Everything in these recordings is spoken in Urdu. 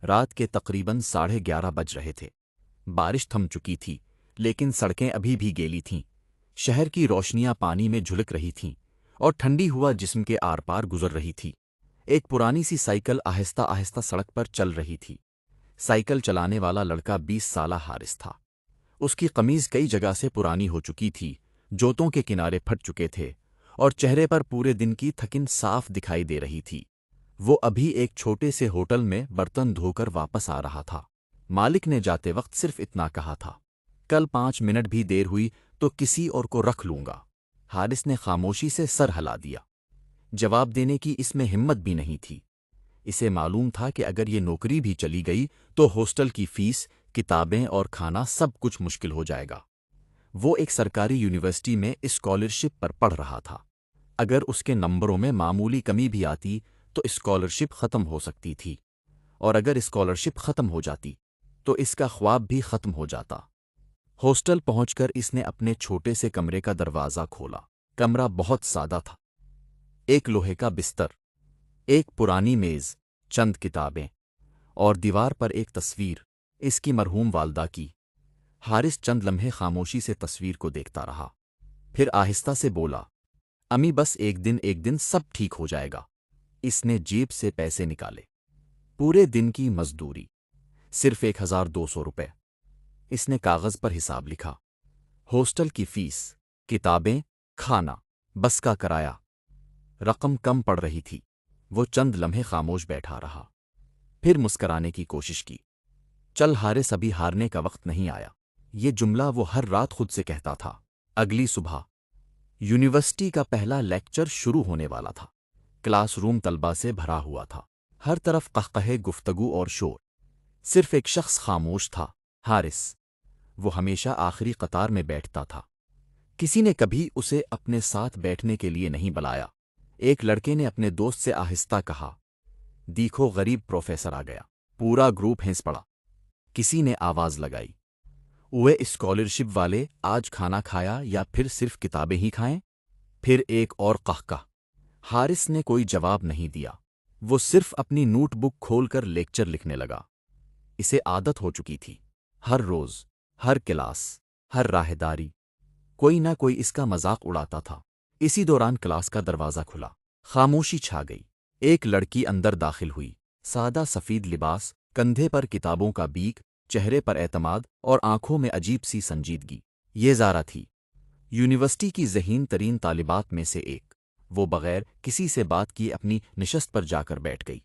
رات کے تقریباً 11:30 بج رہے تھے۔ بارش تھم چکی تھی، لیکن سڑکیں ابھی بھی گیلی تھیں۔ شہر کی روشنیاں پانی میں جھلک رہی تھیں اور ٹھنڈی ہوا جسم کے آر پار گزر رہی تھی۔ ایک پرانی سی سائیکل آہستہ آہستہ سڑک پر چل رہی تھی۔ سائیکل چلانے والا لڑکا 20 سالہ حارث تھا۔ اس کی قمیض کئی جگہ سے پرانی ہو چکی تھی، جوتوں کے کنارے پھٹ چکے تھے اور چہرے پر پورے دن کی تھکن صاف دکھائی دے رہی تھی۔ وہ ابھی ایک چھوٹے سے ہوٹل میں برتن دھو کر واپس آ رہا تھا۔ مالک نے جاتے وقت صرف اتنا کہا تھا، کل 5 منٹ بھی دیر ہوئی تو کسی اور کو رکھ لوں گا۔ حارث نے خاموشی سے سر ہلا دیا۔ جواب دینے کی اس میں ہمت بھی نہیں تھی۔ اسے معلوم تھا کہ اگر یہ نوکری بھی چلی گئی تو ہاسٹل کی فیس، کتابیں اور کھانا سب کچھ مشکل ہو جائے گا۔ وہ ایک سرکاری یونیورسٹی میں اسکالرشپ پر پڑھ رہا تھا۔ اگر اس کے نمبروں میں معمولی کمی بھی آتی تو اسکالرشپ ختم ہو سکتی تھی، اور اگر اسکالرشپ ختم ہو جاتی تو اس کا خواب بھی ختم ہو جاتا۔ ہاسٹل پہنچ کر اس نے اپنے چھوٹے سے کمرے کا دروازہ کھولا۔ کمرہ بہت سادہ تھا۔ ایک لوہے کا بستر، ایک پرانی میز، چند کتابیں اور دیوار پر ایک تصویر، اس کی مرحوم والدہ کی۔ حارث چند لمحے خاموشی سے تصویر کو دیکھتا رہا، پھر آہستہ سے بولا، امی بس ایک دن سب ٹھیک ہو جائے گا۔ اس نے جیب سے پیسے نکالے۔ پورے دن کی مزدوری، صرف 1200 روپے۔ اس نے کاغذ پر حساب لکھا۔ ہاسٹل کی فیس، کتابیں، کھانا، بس کا کرایہ۔ رقم کم پڑ رہی تھی۔ وہ چند لمحے خاموش بیٹھا رہا، پھر مسکرانے کی کوشش کی۔ چل حارث، ابھی ہارنے کا وقت نہیں آیا۔ یہ جملہ وہ ہر رات خود سے کہتا تھا۔ اگلی صبح یونیورسٹی کا پہلا لیکچر شروع ہونے والا تھا۔ کلاس روم طلبہ سے بھرا ہوا تھا، ہر طرف قہقہے، گفتگو اور شور۔ صرف ایک شخص خاموش تھا، حارث۔ وہ ہمیشہ آخری قطار میں بیٹھتا تھا۔ کسی نے کبھی اسے اپنے ساتھ بیٹھنے کے لیے نہیں بلایا۔ ایک لڑکے نے اپنے دوست سے آہستہ کہا، دیکھو غریب پروفیسر آ گیا۔ پورا گروپ ہنس پڑا۔ کسی نے آواز لگائی، اوے اسکالرشپ والے، آج کھانا کھایا یا پھر صرف کتابیں ہی کھائیں؟ پھر ایک اور قہقہ۔ حارث نے کوئی جواب نہیں دیا۔ وہ صرف اپنی نوٹ بک کھول کر لیکچر لکھنے لگا۔ اسے عادت ہو چکی تھی۔ ہر روز، ہر کلاس، ہر راہداری، کوئی نہ کوئی اس کا مذاق اڑاتا تھا۔ اسی دوران کلاس کا دروازہ کھلا۔ خاموشی چھا گئی۔ ایک لڑکی اندر داخل ہوئی، سادہ سفید لباس، کندھے پر کتابوں کا بیگ، چہرے پر اعتماد اور آنکھوں میں عجیب سی سنجیدگی۔ یہ زارا تھی، یونیورسٹی کی ذہین ترین طالبات میں سے ایک۔ وہ بغیر کسی سے بات کیے اپنی نشست پر جا کر بیٹھ گئی۔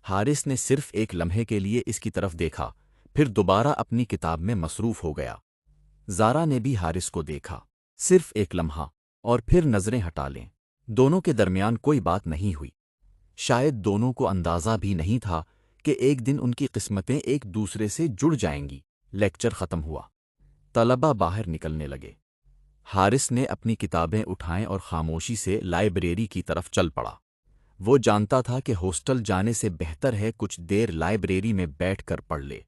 حارث نے صرف ایک لمحے کے لیے اس کی طرف دیکھا، پھر دوبارہ اپنی کتاب میں مصروف ہو گیا۔ زارا نے بھی حارث کو دیکھا، صرف ایک لمحہ، اور پھر نظریں ہٹا لیں۔ دونوں کے درمیان کوئی بات نہیں ہوئی۔ شاید دونوں کو اندازہ بھی نہیں تھا کہ ایک دن ان کی قسمتیں ایک دوسرے سے جڑ جائیں گی۔ لیکچر ختم ہوا۔ طلبہ باہر نکلنے لگے۔ حارث نے اپنی کتابیں اٹھائیں اور خاموشی سے لائبریری کی طرف چل پڑا۔ وہ جانتا تھا کہ ہاسٹل جانے سے بہتر ہے کچھ دیر لائبریری میں بیٹھ کر پڑھ لے،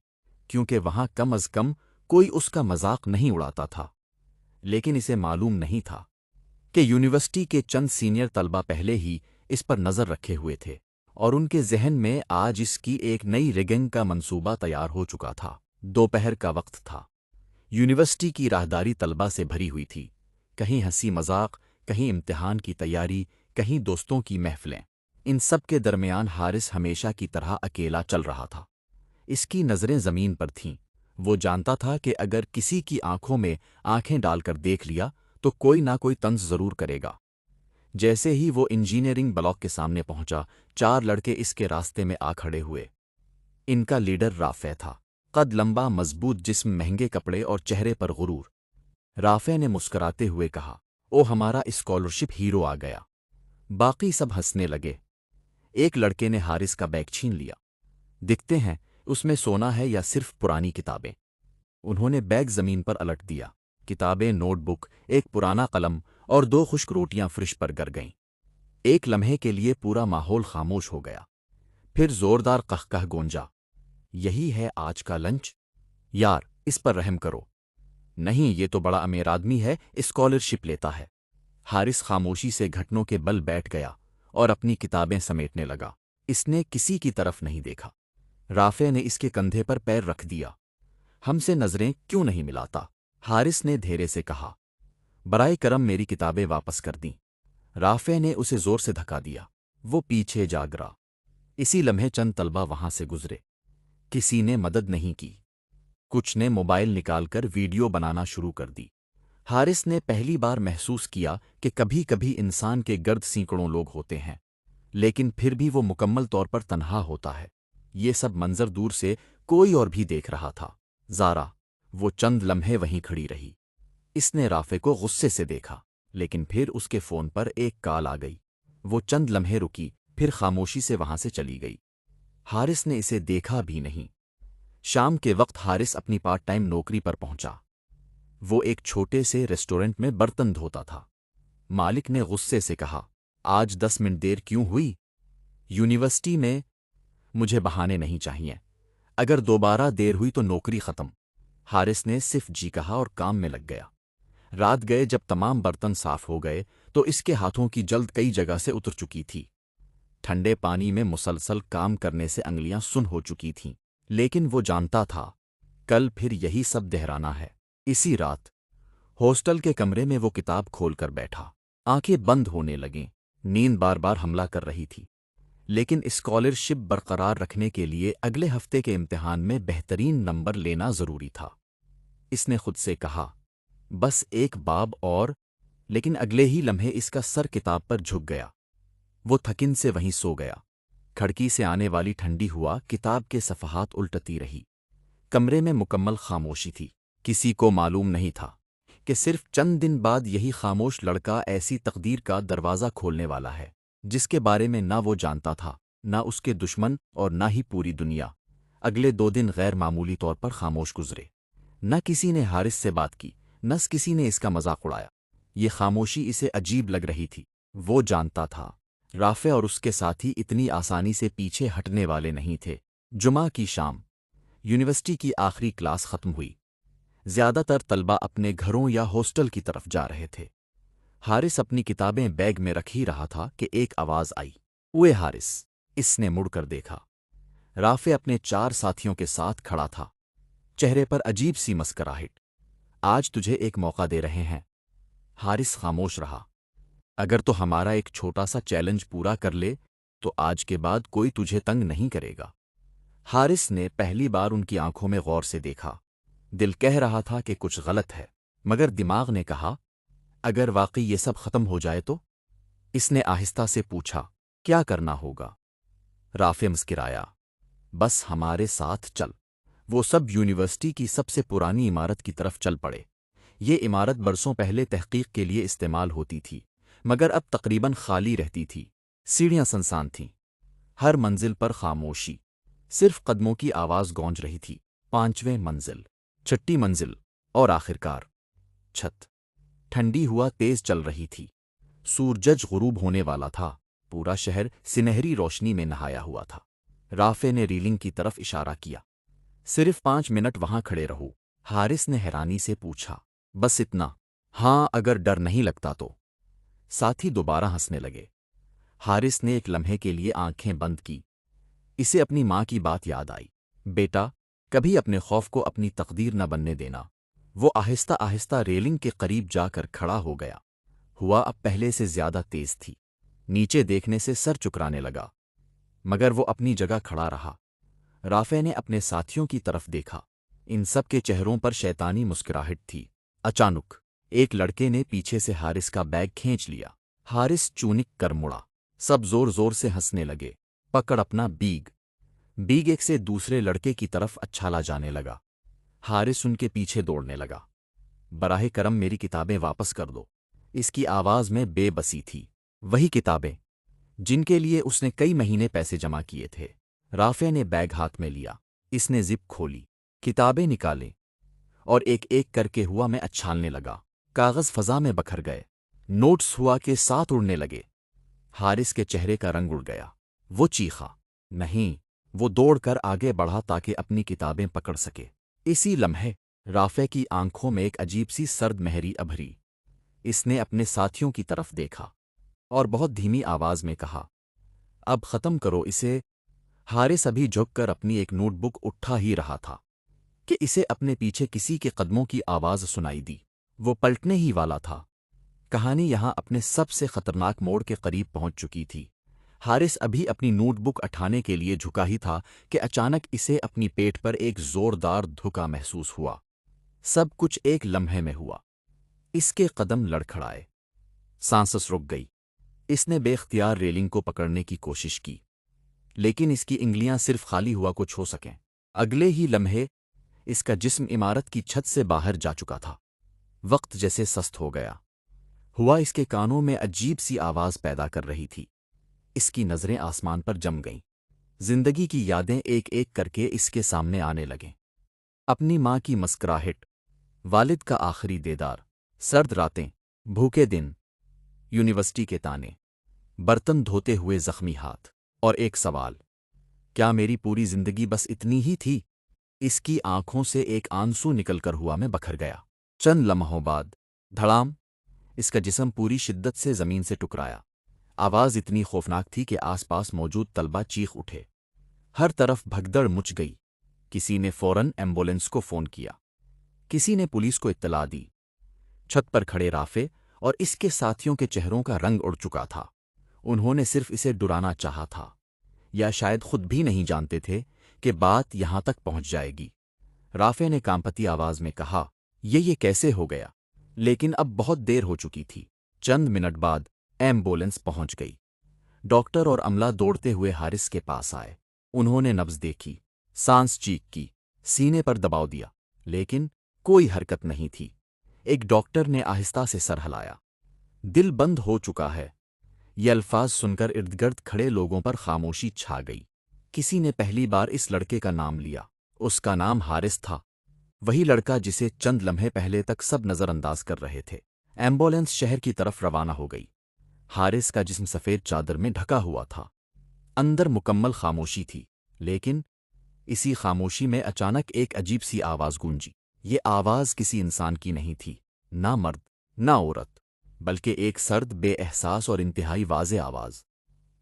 کیونکہ وہاں کم از کم کوئی اس کا مذاق نہیں اڑاتا تھا۔ لیکن اسے معلوم نہیں تھا کہ یونیورسٹی کے چند سینئر طلبہ پہلے ہی اس پر نظر رکھے ہوئے تھے، اور ان کے ذہن میں آج اس کی ایک نئی ریگنگ کا منصوبہ تیار ہو چکا تھا۔ دوپہر کا وقت تھا۔ یونیورسٹی کی راہداری طلبہ سے بھری ہوئی تھی، کہیں ہنسی مذاق، کہیں امتحان کی تیاری، کہیں دوستوں کی محفلیں۔ ان سب کے درمیان حارث ہمیشہ کی طرح اکیلا چل رہا تھا۔ اس کی نظریں زمین پر تھیں۔ وہ جانتا تھا کہ اگر کسی کی آنکھوں میں آنکھیں ڈال کر دیکھ لیا تو کوئی نہ کوئی طنز ضرور کرے گا۔ جیسے ہی وہ انجینئرنگ بلاک کے سامنے پہنچا، 4 لڑکے اس کے راستے میں آ کھڑے ہوئے۔ ان کا لیڈر رافع تھا، قد لمبا، مضبوط جسم، مہنگے کپڑے اور چہرے پر غرور۔ رافع نے مسکراتے ہوئے کہا، او ہمارا اسکالرشپ ہیرو آ گیا۔ باقی سب ہنسنے لگے۔ ایک لڑکے نے حارث کا بیگ چھین لیا۔ دکھتے ہیں اس میں سونا ہے یا صرف پرانی کتابیں؟ انہوں نے بیگ زمین پر الٹ دیا۔ کتابیں، نوٹ بک، ایک پرانا قلم اور 2 خشک روٹیاں فرش پر گر گئیں۔ ایک لمحے کے لیے پورا ماحول خاموش ہو گیا، پھر زوردار قہقہ گونجا، یہی ہے آج کا لنچ؟ یار اس پر رحم کرو۔ نہیں، یہ تو بڑا امیر آدمی ہے، اسکالرشپ لیتا ہے۔ حارث خاموشی سے گھٹنوں کے بل بیٹھ گیا اور اپنی کتابیں سمیٹنے لگا۔ اس نے کسی کی طرف نہیں دیکھا۔ رافع نے اس کے کندھے پر پیر رکھ دیا۔ ہم سے نظریں کیوں نہیں ملاتا؟ حارث نے دھیرے سے کہا۔ برائے کرم میری کتابیں واپس کر دیں۔ رافع نے اسے زور سے دھکا دیا۔ وہ پیچھے جا گرا۔ اسی لمحے چند طلبہ وہاں سے گزرے۔ کسی نے مدد نہیں کی۔ کچھ نے موبائل نکال کر ویڈیو بنانا شروع کر دی۔ حارث نے پہلی بار محسوس کیا کہ کبھی کبھی انسان کے گرد سینکڑوں لوگ ہوتے ہیں، لیکن پھر بھی وہ مکمل طور پر تنہا ہوتا ہے۔ یہ سب منظر دور سے کوئی اور بھی دیکھ رہا تھا۔ زارا، وہ چند لمحے وہیں کھڑی رہی۔ اس نے رافع کو غصے سے دیکھا، لیکن پھر اس کے فون پر ایک کال آ گئی۔ وہ چند لمحے رکی، پھر خاموشی سے وہاں سے چلی گئی۔ حارث نے اسے دیکھا بھی نہیں۔ شام کے وقت حارث اپنی پارٹ ٹائم نوکری پر پہنچا۔ وہ ایک چھوٹے سے ریسٹورنٹ میں برتن دھوتا تھا۔ مالک نے غصے سے کہا، آج 10 منٹ دیر کیوں ہوئی؟ یونیورسٹی میں مجھے بہانے نہیں چاہیے۔ اگر دوبارہ دیر ہوئی تو نوکری ختم۔ حارث نے صرف جی کہا اور کام میں لگ گیا۔ رات گئے جب تمام برتن صاف ہو گئے تو اس کے ہاتھوں کی جلد کئی جگہ سے اتر چکی تھی۔ ٹھنڈے پانی میں مسلسل کام کرنے سے انگلیاں سن ہو چکی تھیں، لیکن وہ جانتا تھا کل پھر یہی سب دہرانا ہے۔ اسی رات ہاسٹل کے کمرے میں وہ کتاب کھول کر بیٹھا۔ آنکھیں بند ہونے لگیں، نیند بار بار حملہ کر رہی تھی، لیکن اسکالرشپ برقرار رکھنے کے لیے اگلے ہفتے کے امتحان میں بہترین نمبر لینا ضروری تھا۔ اس نے خود سے کہا، بس ایک باب اور، لیکن اگلے ہی لمحے اس کا سر کتاب پر جھک گیا۔ وہ تھکن سے وہیں سو گیا۔ کھڑکی سے آنے والی ٹھنڈی ہوا کتاب کے صفحات الٹتی رہی۔ کمرے میں مکمل خاموشی تھی۔ کسی کو معلوم نہیں تھا کہ صرف چند دن بعد یہی خاموش لڑکا ایسی تقدیر کا دروازہ کھولنے والا ہے جس کے بارے میں نہ وہ جانتا تھا، نہ اس کے دشمن اور نہ ہی پوری دنیا۔ اگلے 2 دن غیر معمولی طور پر خاموش گزرے۔ نہ کسی نے حارث سے بات کی، نہ کسی نے اس کا مذاق اڑایا۔ یہ خاموشی اسے عجیب لگ رہی تھی۔ وہ جانتا تھا رافع اور اس کے ساتھی اتنی آسانی سے پیچھے ہٹنے والے نہیں تھے۔ جمعہ کی شام، یونیورسٹی کی آخری کلاس ختم ہوئی۔ زیادہ تر طلبہ اپنے گھروں یا ہاسٹل کی طرف جا رہے تھے۔ حارث اپنی کتابیں بیگ میں رکھ ہی رہا تھا کہ ایک آواز آئی، اوئے حارث! اس نے مڑ کر دیکھا۔ رافع اپنے 4 ساتھیوں کے ساتھ کھڑا تھا، چہرے پر عجیب سی مسکراہٹ۔ آج تجھے ایک موقع دے رہے ہیں۔ حارث خاموش رہا۔ اگر تو ہمارا ایک چھوٹا سا چیلنج پورا کر لے تو آج کے بعد کوئی تجھے تنگ نہیں کرے گا۔ حارث نے پہلی بار ان کی آنکھوں میں غور سے دیکھا۔ دل کہہ رہا تھا کہ کچھ غلط ہے، مگر دماغ نے کہا اگر واقعی یہ سب ختم ہو جائے تو؟ اس نے آہستہ سے پوچھا، کیا کرنا ہوگا؟ رافع مسکرایا، بس ہمارے ساتھ چل۔ وہ سب یونیورسٹی کی سب سے پرانی عمارت کی طرف چل پڑے۔ یہ عمارت برسوں پہلے تحقیق کے لیے استعمال ہوتی تھی، مگر اب تقریباً خالی رہتی تھی۔ سیڑھیاں سنسان تھیں، ہر منزل پر خاموشی، صرف قدموں کی آواز گونج رہی تھی۔ 5ویں منزل، 6ٹی منزل، اور آخرکار چھت۔ ٹھنڈی ہوا تیز چل رہی تھی۔ سورج غروب ہونے والا تھا۔ پورا شہر سنہری روشنی میں نہایا ہوا تھا۔ رافع نے ریلنگ کی طرف اشارہ کیا، صرف 5 منٹ وہاں کھڑے رہو۔ حارث نے حیرانی سے پوچھا، بس اتنا؟ ہاں، اگر ڈر نہیں لگتا تو۔ ساتھی دوبارہ ہنسنے لگے۔ حارث نے ایک لمحے کے لیے آنکھیں بند کی۔ اسے اپنی ماں کی بات یاد آئی، بیٹا، کبھی اپنے خوف کو اپنی تقدیر نہ بننے دینا۔ وہ آہستہ آہستہ ریلنگ کے قریب جا کر کھڑا ہو گیا۔ ہوا اب پہلے سے زیادہ تیز تھی۔ نیچے دیکھنے سے سر چکرانے لگا، مگر وہ اپنی جگہ کھڑا رہا۔ رافع نے اپنے ساتھیوں کی طرف دیکھا۔ ان سب کے چہروں پر شیطانی مسکراہٹ تھی۔ اچانک ایک لڑکے نے پیچھے سے حارث کا بیگ کھینچ لیا۔ حارث چونک کر مڑا۔ سب زور زور سے ہنسنے لگے۔ پکڑ اپنا بیگ۔ بیگ ایک سے دوسرے لڑکے کی طرف اچھالا جانے لگا۔ حارث ان کے پیچھے دوڑنے لگا۔ براہ کرم میری کتابیں واپس کر دو۔ اس کی آواز میں بے بسی تھی۔ وہی کتابیں جن کے لیے اس نے کئی مہینے پیسے جمع کیے تھے۔ رافع نے بیگ ہاتھ میں لیا۔ اس نے زپ کھولی، کتابیں نکالیں اور ایک ایک کر کے ہوا میں اچھالنے لگا۔ کاغذ فضا میں بکھر گئے، نوٹس ہوا کے ساتھ اڑنے لگے۔ حارث کے چہرے کا رنگ اڑ گیا۔ وہ چیخا، نہیں! وہ دوڑ کر آگے بڑھا تاکہ اپنی کتابیں پکڑ سکے۔ اسی لمحے رافع کی آنکھوں میں ایک عجیب سی سرد مہری ابھری۔ اس نے اپنے ساتھیوں کی طرف دیکھا اور بہت دھیمی آواز میں کہا، اب ختم کرو اسے۔ حارث ابھی جھک کر اپنی ایک نوٹ بک اٹھا ہی رہا تھا کہ اسے اپنے پیچھے کسی کے قدموں کی آواز سنائی دی۔ وہ پلٹنے ہی والا تھا۔ کہانی یہاں اپنے سب سے خطرناک موڑ کے قریب پہنچ چکی تھی۔ حارث ابھی اپنی نوٹ بک اٹھانے کے لیے جھکا ہی تھا کہ اچانک اسے اپنی پیٹ پر ایک زوردار دھکا محسوس ہوا۔ سب کچھ ایک لمحے میں ہوا۔ اس کے قدم لڑکھڑائے، سانسس رک گئی۔ اس نے بے اختیار ریلنگ کو پکڑنے کی کوشش کی، لیکن اس کی انگلیاں صرف خالی ہوا کو چھو سکیں۔ اگلے ہی لمحے اس کا جسم عمارت کی چھت سے باہر جا چکا تھا۔ وقت جیسے سست ہو گیا ہوا اس کے کانوں میں عجیب سی آواز پیدا کر رہی تھی۔ اس کی نظریں آسمان پر جم گئیں۔ زندگی کی یادیں ایک ایک کر کے اس کے سامنے آنے لگیں۔ اپنی ماں کی مسکراہٹ، والد کا آخری دیدار، سرد راتیں، بھوکے دن، یونیورسٹی کے تانے، برتن دھوتے ہوئے زخمی ہاتھ، اور ایک سوال، کیا میری پوری زندگی بس اتنی ہی تھی؟ اس کی آنکھوں سے ایک آنسو نکل کر ہوا میں بکھر گیا۔ چند لمحوں بعد دھڑام، اس کا جسم پوری شدت سے زمین سے ٹکرایا۔ آواز اتنی خوفناک تھی کہ آس پاس موجود طلبہ چیخ اٹھے۔ ہر طرف بھگدڑ مچ گئی۔ کسی نے فوراً ایمبولینس کو فون کیا، کسی نے پولیس کو اطلاع دی۔ چھت پر کھڑے رافع اور اس کے ساتھیوں کے چہروں کا رنگ اڑ چکا تھا۔ انہوں نے صرف اسے ڈرانا چاہا تھا، یا شاید خود بھی نہیں جانتے تھے کہ بات یہاں تک پہنچ جائے گی۔ رافع نے کانپتی آواز میں کہا، یہ کیسے ہو گیا؟ لیکن اب بہت دیر ہو چکی تھی۔ چند منٹ بعد ایمبولینس پہنچ گئی۔ ڈاکٹر اور عملہ دوڑتے ہوئے حارث کے پاس آئے۔ انہوں نے نبض دیکھی، سانس چیک کی، سینے پر دباؤ دیا، لیکن کوئی حرکت نہیں تھی۔ ایک ڈاکٹر نے آہستہ سے سر ہلایا۔ دل بند ہو چکا ہے۔ یہ الفاظ سن کر ارد گرد کھڑے لوگوں پر خاموشی چھا گئی۔ کسی نے پہلی بار اس لڑکے کا نام لیا۔ اس کا نام حارث تھا، وہی لڑکا جسے چند لمحے پہلے تک سب نظر انداز کر رہے تھے۔ ایمبولینس شہر کی طرف روانہ ہو گئی۔ حارث کا جسم سفید چادر میں ڈھکا ہوا تھا۔ اندر مکمل خاموشی تھی، لیکن اسی خاموشی میں اچانک ایک عجیب سی آواز گونجی۔ یہ آواز کسی انسان کی نہیں تھی، نہ مرد نہ عورت، بلکہ ایک سرد، بے احساس اور انتہائی واضح آواز۔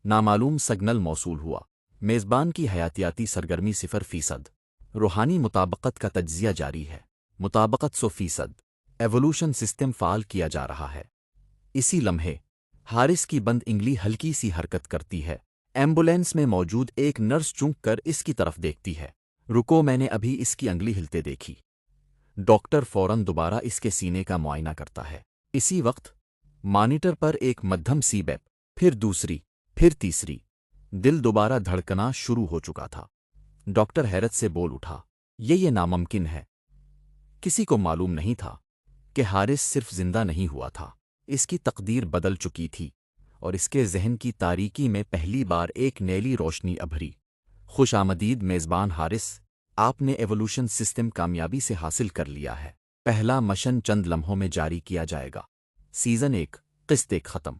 نامعلوم سگنل موصول ہوا۔ میزبان کی حیاتیاتی سرگرمی 0%۔ روحانی مطابقت کا تجزیہ جاری ہے۔ مطابقت 100%۔ ایوولوشن سسٹم فعال کیا جا رہا ہے۔ اسی لمحے حارث کی بند انگلی ہلکی سی حرکت کرتی ہے۔ ایمبولینس میں موجود ایک نرس چونک کر اس کی طرف دیکھتی ہے۔ رکو، میں نے ابھی اس کی انگلی ہلتے دیکھی۔ ڈاکٹر فوراً دوبارہ اس کے سینے کا معائنہ کرتا ہے۔ اسی وقت مانیٹر پر ایک مدھم سی بیپ، پھر دوسری، پھر تیسری۔ دل دوبارہ دھڑکنا شروع ہو چکا تھا۔ ڈاکٹر حیرت سے بول اٹھا، یہ ناممکن ہے۔ کسی کو معلوم نہیں تھا کہ حارث صرف زندہ نہیں ہوا تھا، اس کی تقدیر بدل چکی تھی، اور اس کے ذہن کی تاریکی میں پہلی بار ایک نیلی روشنی ابھری۔ خوش آمدید میزبان حارث، آپ نے ایوولوشن سسٹم کامیابی سے حاصل کر لیا ہے۔ پہلا مشن چند لمحوں میں جاری کیا جائے گا۔ سیزن 1، قسط 1 ختم۔